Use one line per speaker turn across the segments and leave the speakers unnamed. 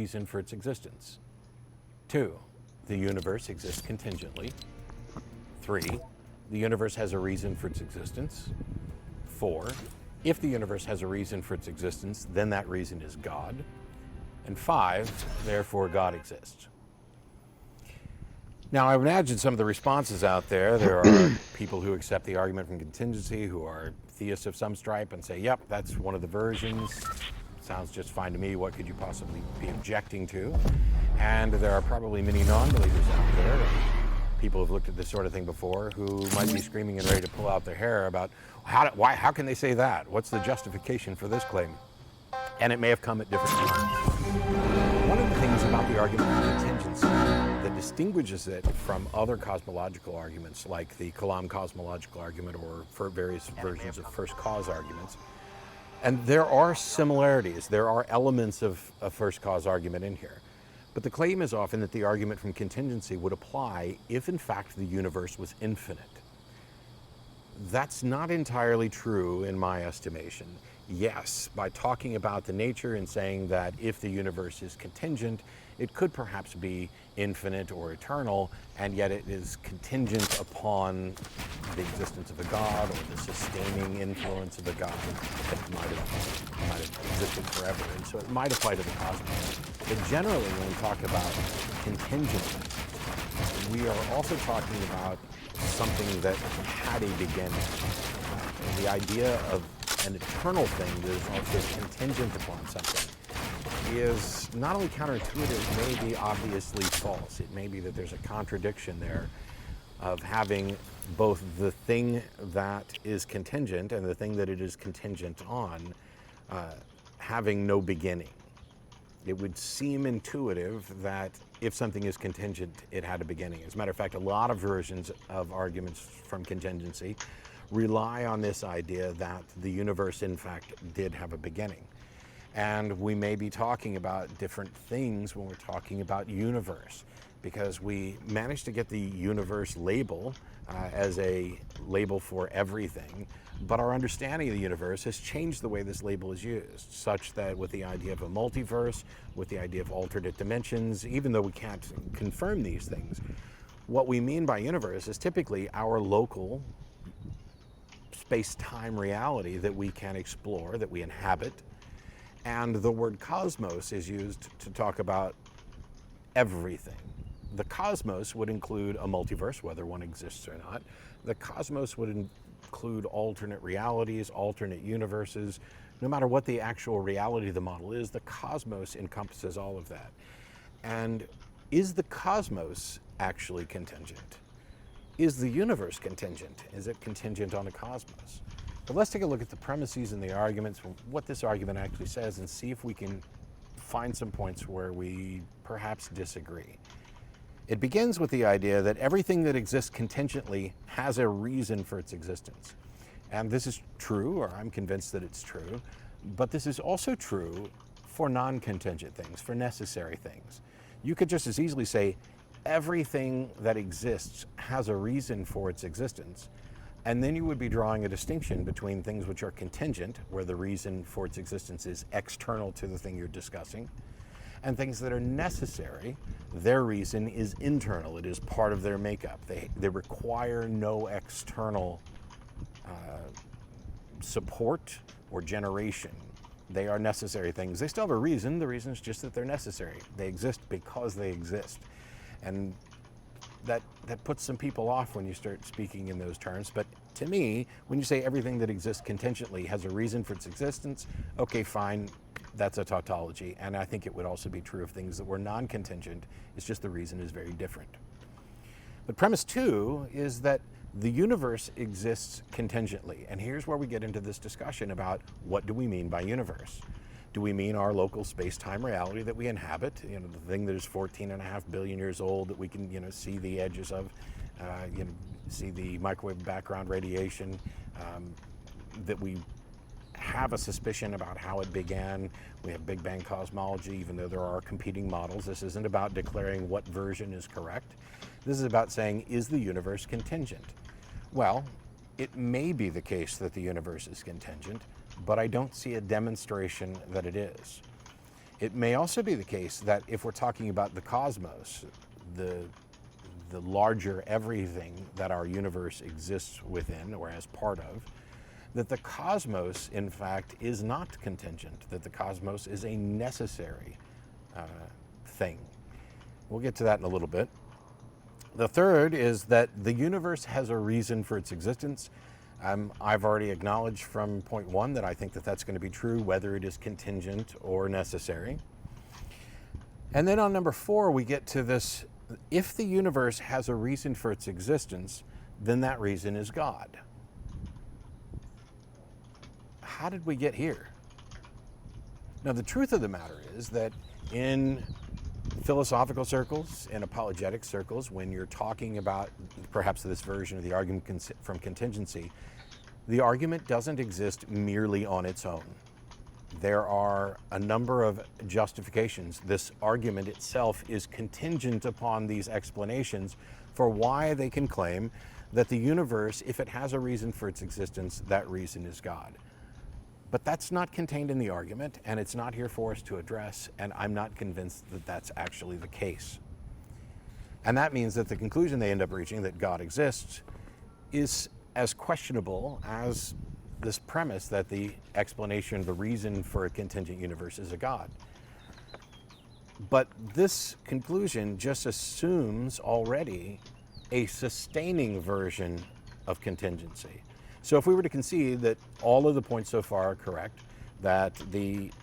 reason for its existence. 2, the universe exists contingently. 3, the universe has a reason for its existence. 4, if the universe has a reason for its existence, then that reason is God. And 5, therefore God exists. Now, I imagine some of the responses out there. There are people who accept the argument from contingency, who are theists of some stripe and say, yep, that's one of the versions. Sounds just fine to me. What could you possibly be objecting to? And there are probably many non-believers out there, people who've looked at this sort of thing before, who might be screaming and ready to pull out their hair about how can they say that? What's the justification for this claim? And it may have come at different times. One of the things about the argument of contingency that distinguishes it from other cosmological arguments, like the Kalam cosmological argument or for various versions of first cause arguments, and there are similarities, there are elements of a first cause argument in here. But the claim is often that the argument from contingency would apply if in fact the universe was infinite. That's not entirely true in my estimation. Yes, by talking about the nature and saying that if the universe is contingent, it could perhaps be infinite or eternal, and yet it is contingent upon the existence of a God or the sustaining influence of a God that might have existed forever. And so it might apply to the cosmos. But generally, when we talk about contingency, we are also talking about something that had a beginning. And the idea of an eternal thing that is also contingent upon something is not only counterintuitive, it may be obviously false. It may be that there's a contradiction there of having both the thing that is contingent and the thing that it is contingent on having no beginning. It would seem intuitive that if something is contingent, it had a beginning. As a matter of fact, a lot of versions of arguments from contingency rely on this idea that the universe, in fact, did have a beginning. And we may be talking about different things when we're talking about universe, because we managed to get the universe label as a label for everything, but our understanding of the universe has changed the way this label is used, such that with the idea of a multiverse, with the idea of alternate dimensions, even though we can't confirm these things, what we mean by universe is typically our local space-time reality that we can explore, that we inhabit. And the word cosmos is used to talk about everything. The cosmos would include a multiverse, whether one exists or not. The cosmos would include alternate realities, alternate universes. No matter what the actual reality of the model is, the cosmos encompasses all of that. And is the cosmos actually contingent? Is the universe contingent? Is it contingent on the cosmos? Well, let's take a look at the premises and the arguments, what this argument actually says, and see if we can find some points where we perhaps disagree. It begins with the idea that everything that exists contingently has a reason for its existence. And this is true, or I'm convinced that it's true, but this is also true for non-contingent things, for necessary things. You could just as easily say everything that exists has a reason for its existence, and then you would be drawing a distinction between things which are contingent, where the reason for its existence is external to the thing you're discussing, and things that are necessary, their reason is internal. It is part of their makeup. They require no external support or generation. They are necessary things. They still have a reason. The reason is just that they're necessary. They exist because they exist. And that puts some people off when you start speaking in those terms. But to me, when you say everything that exists contingently has a reason for its existence, okay, fine, that's a tautology. And I think it would also be true of things that were non-contingent. It's just the reason is very different. But premise 2 is that the universe exists contingently. And here's where we get into this discussion about what do we mean by universe? Do we mean our local space-time reality that we inhabit? You know, the thing that is 14.5 billion years old that we can, see the edges of, see the microwave background radiation, that we have a suspicion about how it began. We have Big Bang cosmology, even though there are competing models. This isn't about declaring what version is correct. This is about saying, is the universe contingent? Well, it may be the case that the universe is contingent, but I don't see a demonstration that it is. It may also be the case that if we're talking about the cosmos, the larger everything that our universe exists within or as part of, that the cosmos, in fact, is not contingent, that the cosmos is a necessary thing. We'll get to that in a little bit. The third is that the universe has a reason for its existence. I've already acknowledged from point one that I think that that's going to be true, whether it is contingent or necessary. And then on number 4, we get to this: if the universe has a reason for its existence, then that reason is God. How did we get here? Now, the truth of the matter is that in philosophical circles, in apologetic circles, when you're talking about perhaps this version of the argument from contingency, the argument doesn't exist merely on its own. There are a number of justifications. This argument itself is contingent upon these explanations for why they can claim that the universe, if it has a reason for its existence, that reason is God. But that's not contained in the argument, and it's not here for us to address, and I'm not convinced that that's actually the case. And that means that the conclusion they end up reaching, that God exists, is as questionable as this premise that the explanation, the reason for a contingent universe is a God. But this conclusion just assumes already a sustaining version of contingency. So if we were to concede that all of the points so far are correct, that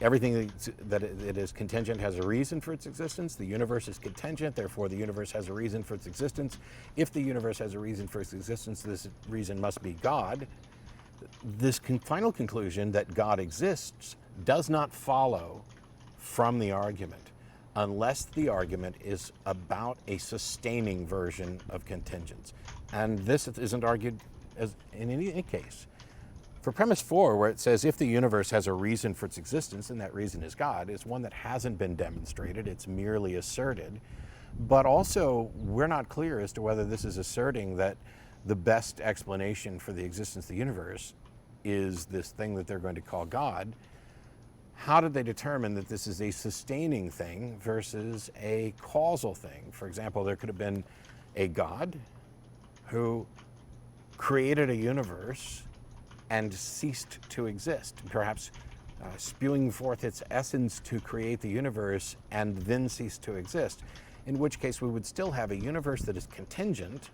everything that it is contingent has a reason for its existence, the universe is contingent, therefore the universe has a reason for its existence. If the universe has a reason for its existence, this reason must be God. This final conclusion that God exists does not follow from the argument unless the argument is about a sustaining version of contingence. And this isn't argued as in any case. For premise 4, where it says if the universe has a reason for its existence and that reason is God, is one that hasn't been demonstrated, it's merely asserted. But also, we're not clear as to whether this is asserting that the best explanation for the existence of the universe is this thing that they're going to call God. How did they determine that this is a sustaining thing versus a causal thing? For example, there could have been a God who created a universe and ceased to exist, perhaps spewing forth its essence to create the universe and then cease to exist, in which case we would still have a universe that is contingent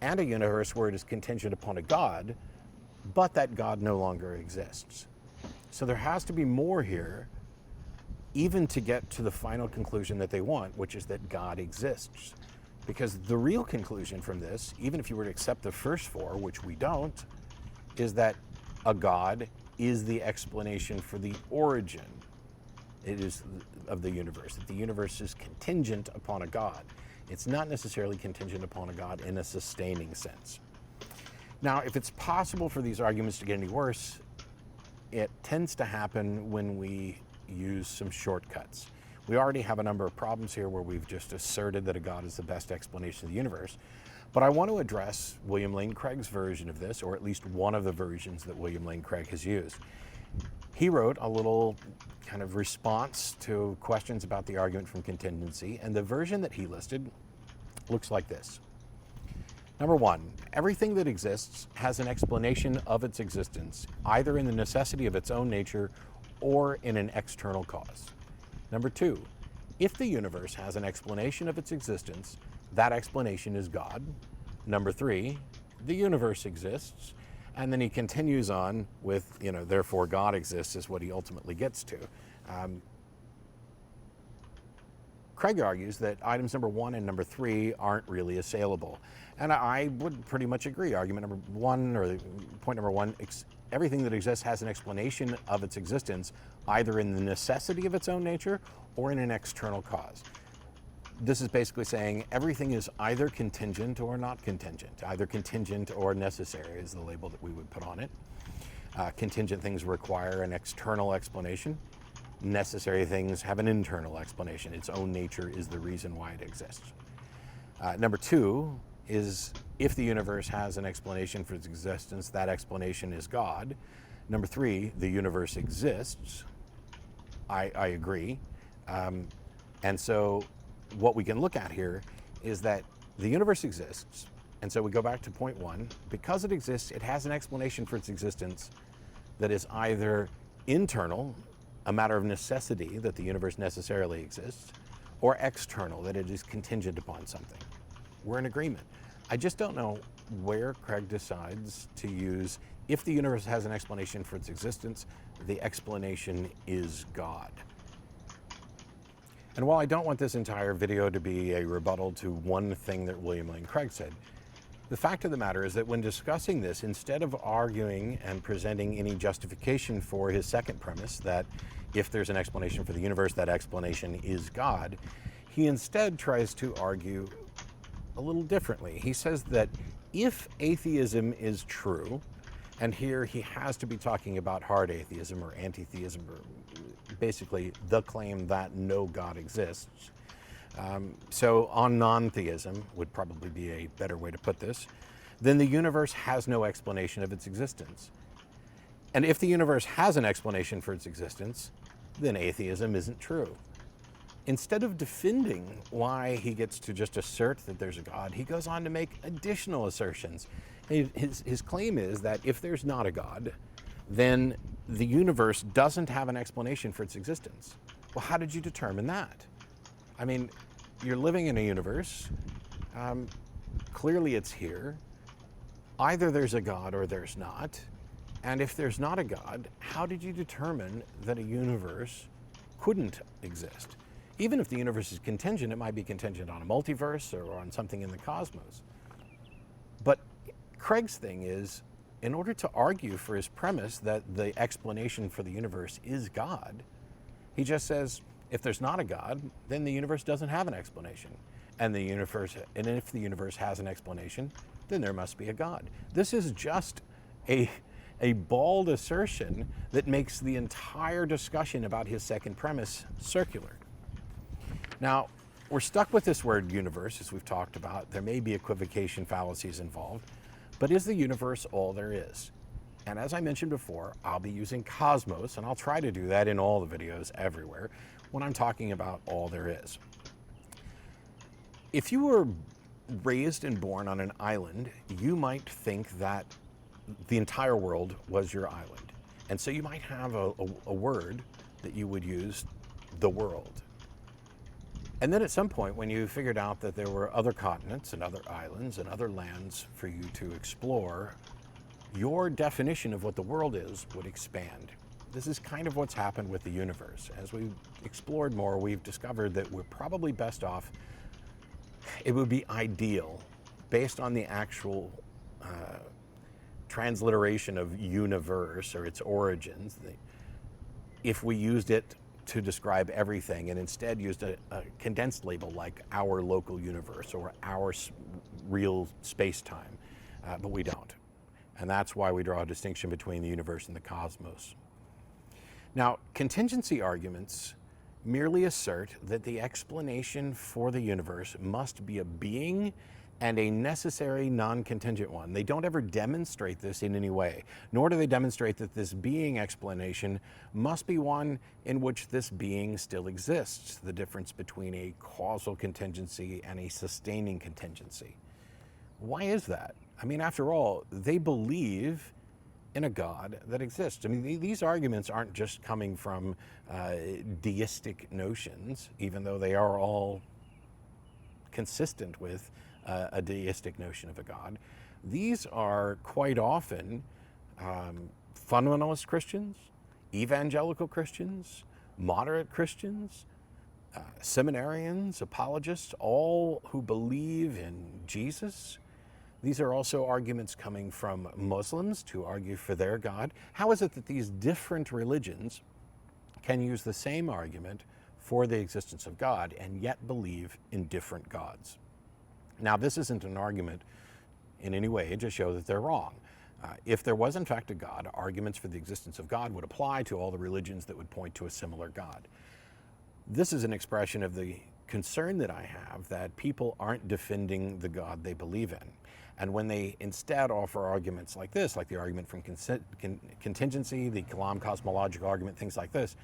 and a universe where it is contingent upon a God, but that God no longer exists. So there has to be more here, even to get to the final conclusion that they want, which is that God exists. Because the real conclusion from this, even if you were to accept the first 4, which we don't, is that a God is the explanation for the origin of the universe, that the universe is contingent upon a God. It's not necessarily contingent upon a God in a sustaining sense. Now, if it's possible for these arguments to get any worse, it tends to happen when we use some shortcuts. We already have a number of problems here where we've just asserted that a God is the best explanation of the universe. But I want to address William Lane Craig's version of this, or at least one of the versions that William Lane Craig has used. He wrote a little kind of response to questions about the argument from contingency, and the version that he listed looks like this. Number 1, everything that exists has an explanation of its existence, either in the necessity of its own nature or in an external cause. Number 2, if the universe has an explanation of its existence, that explanation is God. Number 3, the universe exists. And then he continues on with, therefore God exists is what he ultimately gets to. Craig argues that items number 1 and number 3 aren't really assailable. And I would pretty much agree. Argument number 1, or point number 1, everything that exists has an explanation of its existence, either in the necessity of its own nature or in an external cause. This is basically saying everything is either contingent or not contingent. Either contingent or necessary is the label that we would put on it. Contingent things require an external explanation. Necessary things have an internal explanation. Its own nature is the reason why it exists. Number 2 is if the universe has an explanation for its existence, that explanation is God. Number 3, the universe exists. I agree. And so what we can look at here is that the universe exists. And so we go back to point one. Because it exists, it has an explanation for its existence that is either internal, a matter of necessity that the universe necessarily exists, or external, that it is contingent upon something. We're in agreement. I just don't know where Craig decides to use, if the universe has an explanation for its existence, the explanation is God. And while I don't want this entire video to be a rebuttal to one thing that William Lane Craig said, the fact of the matter is that when discussing this, instead of arguing and presenting any justification for his second premise, that if there's an explanation for the universe, that explanation is God, he instead tries to argue a little differently. He says that if atheism is true, and here he has to be talking about hard atheism or anti-theism, or basically the claim that no God exists. So on non-theism would probably be a better way to put this. Then the universe has no explanation of its existence. And if the universe has an explanation for its existence, then atheism isn't true. Instead of defending why he gets to just assert that there's a God, he goes on to make additional assertions. His claim is that if there's not a God, then the universe doesn't have an explanation for its existence. Well, how did you determine that? I mean, you're living in a universe. Clearly it's here. Either there's a God or there's not. And if there's not a God, how did you determine that a universe couldn't exist? Even if the universe is contingent, it might be contingent on a multiverse or on something in the cosmos. But Craig's thing is, in order to argue for his premise that the explanation for the universe is God, he just says, if there's not a God, then the universe doesn't have an explanation. And if the universe has an explanation, then there must be a God. This is just a bald assertion that makes the entire discussion about his second premise circular. Now, we're stuck with this word universe, as we've talked about. There may be equivocation fallacies involved, but is the universe all there is? And as I mentioned before, I'll be using cosmos, and I'll try to do that in all the videos everywhere when I'm talking about all there is. If you were raised and born on an island, you might think that the entire world was your island. And so you might have a word that you would use, the world. And then at some point, when you figured out that there were other continents and other islands and other lands for you to explore, your definition of what the world is would expand. This is kind of what's happened with the universe. As we've explored more, we've discovered that we're probably best off, it would be ideal, based on the actual transliteration of universe or its origins, if we used it to describe everything and instead used a condensed label like our local universe or our real space-time, but we don't. And that's why we draw a distinction between the universe and the cosmos. Now, contingency arguments merely assert that the explanation for the universe must be a being and a necessary non-contingent one. They don't ever demonstrate this in any way, nor do they demonstrate that this being explanation must be one in which this being still exists, the difference between a causal contingency and a sustaining contingency. Why is that? I mean, after all, they believe in a God that exists. I mean, these arguments aren't just coming from deistic notions, even though they are all consistent with a deistic notion of a God. These are quite often fundamentalist Christians, evangelical Christians, moderate Christians, seminarians, apologists, all who believe in Jesus. These are also arguments coming from Muslims to argue for their God. How is it that these different religions can use the same argument for the existence of God and yet believe in different gods? Now, this isn't an argument in any way to show that they're wrong. If there was in fact a God, arguments for the existence of God would apply to all the religions that would point to a similar God. This is an expression of the concern that I have that people aren't defending the God they believe in. And when they instead offer arguments like this, like the argument from contingency, the Kalam cosmological argument, things like this,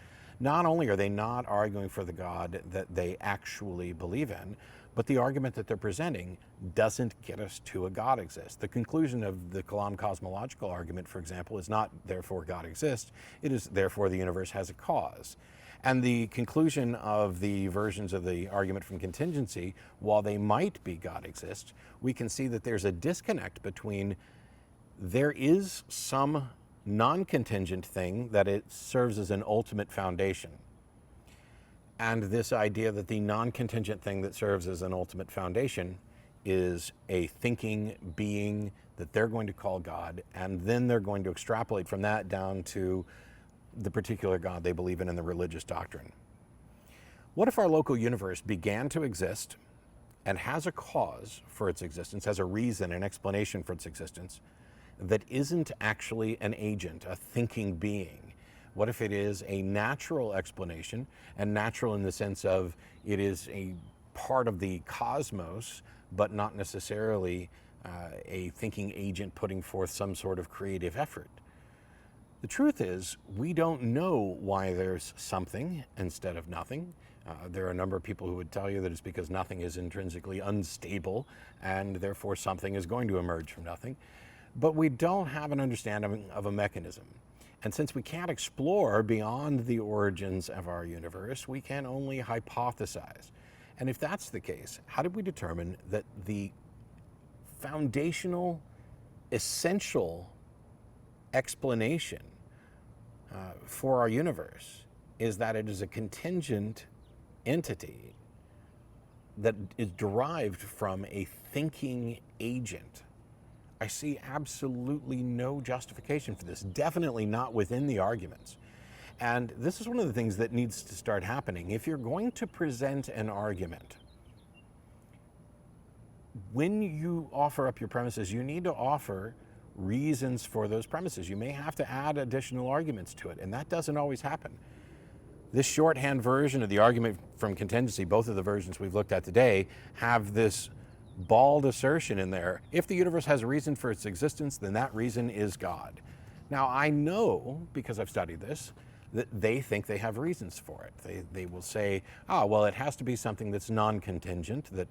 not only are they not arguing for the God that they actually believe in, but the argument that they're presenting doesn't get us to a God exists. The conclusion of the Kalam cosmological argument, for example, is not therefore God exists, it is therefore the universe has a cause. And the conclusion of the versions of the argument from contingency, while they might be God exists, we can see that there's a disconnect between there is some non-contingent thing that it serves as an ultimate foundation, and this idea that the non-contingent thing that serves as an ultimate foundation is a thinking being that they're going to call God, and then they're going to extrapolate from that down to the particular God they believe in the religious doctrine. What if our local universe began to exist and has a cause for its existence, has a reason, an explanation for its existence, that isn't actually an agent, a thinking being? What if it is a natural explanation, and natural in the sense of it is a part of the cosmos, but not necessarily a thinking agent putting forth some sort of creative effort? The truth is, we don't know why there's something instead of nothing. There are a number of people who would tell you that it's because nothing is intrinsically unstable, and therefore something is going to emerge from nothing. But we don't have an understanding of a mechanism. And since we can't explore beyond the origins of our universe, we can only hypothesize. And if that's the case, how did we determine that the foundational, essential explanation for our universe is that it is a contingent entity that is derived from a thinking agent? I see absolutely no justification for this, definitely not within the arguments. And this is one of the things that needs to start happening. If you're going to present an argument, when you offer up your premises, you need to offer reasons for those premises. You may have to add additional arguments to it, and that doesn't always happen. This shorthand version of the argument from contingency, both of the versions we've looked at today, have this bald assertion in there: if the universe has a reason for its existence, then that reason is God. Now, I know, because I've studied this, that they think they have reasons for it. They will say, well, it has to be something that's non-contingent, that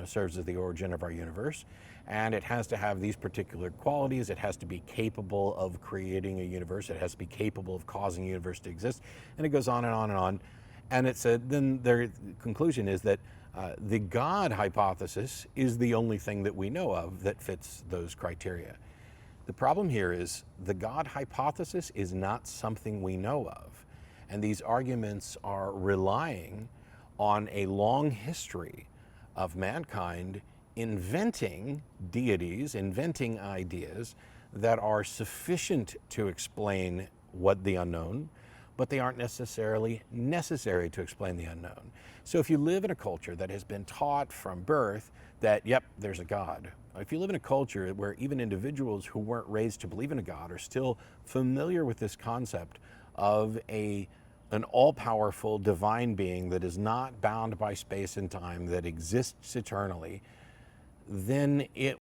serves as the origin of our universe, and it has to have these particular qualities. It has to be capable of creating a universe. It has to be capable of causing a universe to exist, and it goes on and on and on. And it's then their conclusion is that the God hypothesis is the only thing that we know of that fits those criteria. The problem here is the God hypothesis is not something we know of, and these arguments are relying on a long history of mankind inventing deities, inventing ideas that are sufficient to explain what the unknown, but they aren't necessarily necessary to explain the unknown. So if you live in a culture that has been taught from birth that, yep, there's a God, if you live in a culture where even individuals who weren't raised to believe in a God are still familiar with this concept of an all-powerful divine being that is not bound by space and time, that exists eternally, then it